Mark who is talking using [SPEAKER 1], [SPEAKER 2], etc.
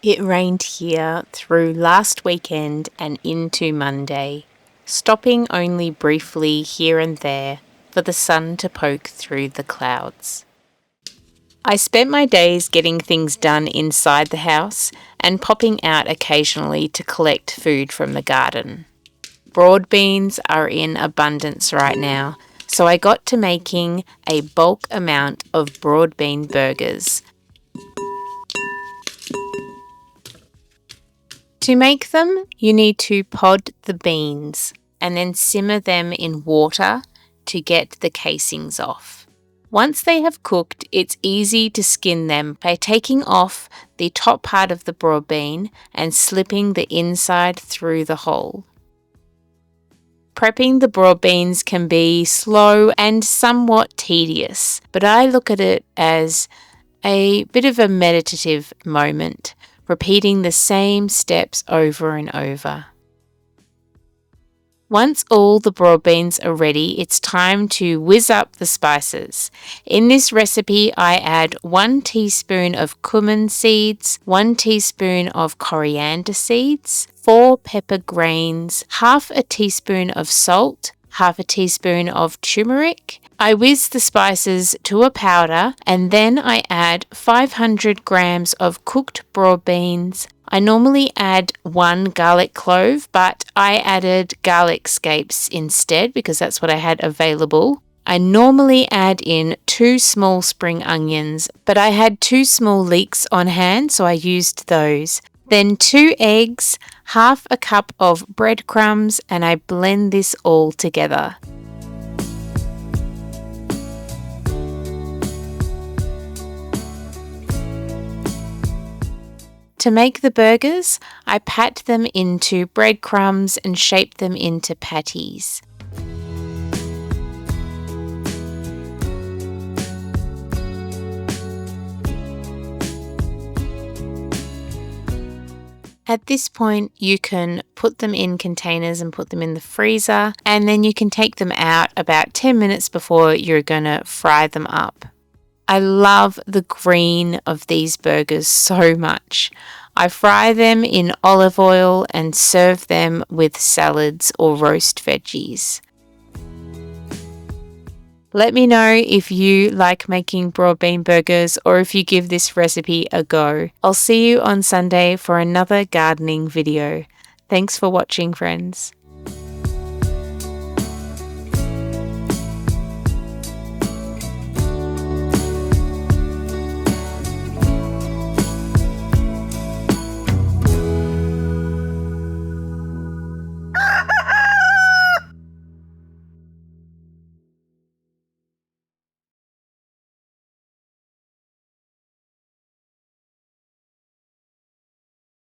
[SPEAKER 1] It rained here through last weekend and into Monday, stopping only briefly here and there for the sun to poke through the clouds. I spent my days getting things done inside the house and popping out occasionally to collect food from the garden. Broad beans are in abundance right now, so I got to making a bulk amount of broad bean burgers. To make them, you need to pod the beans and then simmer them in water to get the casings off. Once they have cooked, it's easy to skin them by taking off the top part of the broad bean and slipping the inside through the hole. Prepping the broad beans can be slow and somewhat tedious, but I look at it as a bit of a meditative moment, repeating the same steps over and over. Once all the broad beans are ready, it's time to whiz up the spices. In this recipe, I add 1 teaspoon of cumin seeds, 1 teaspoon of coriander seeds, 4 pepper grains, half a teaspoon of salt, half a teaspoon of turmeric. I whiz the spices to a powder and then I add 500 grams of cooked broad beans. I normally add 1 garlic clove, but I added garlic scapes instead because that's what I had available. I normally add in 2 small spring onions, but I had 2 small leeks on hand, so I used those. Then 2 eggs, half a cup of breadcrumbs, and I blend this all together. To make the burgers, I pat them into breadcrumbs and shape them into patties. At this point, you can put them in containers and put them in the freezer, and then you can take them out about 10 minutes before you're going to fry them up. I love the green of these burgers so much. I fry them in olive oil and serve them with salads or roast veggies. Let me know if you like making broad bean burgers or if you give this recipe a go. I'll see you on Sunday for another gardening video. Thanks for watching, friends.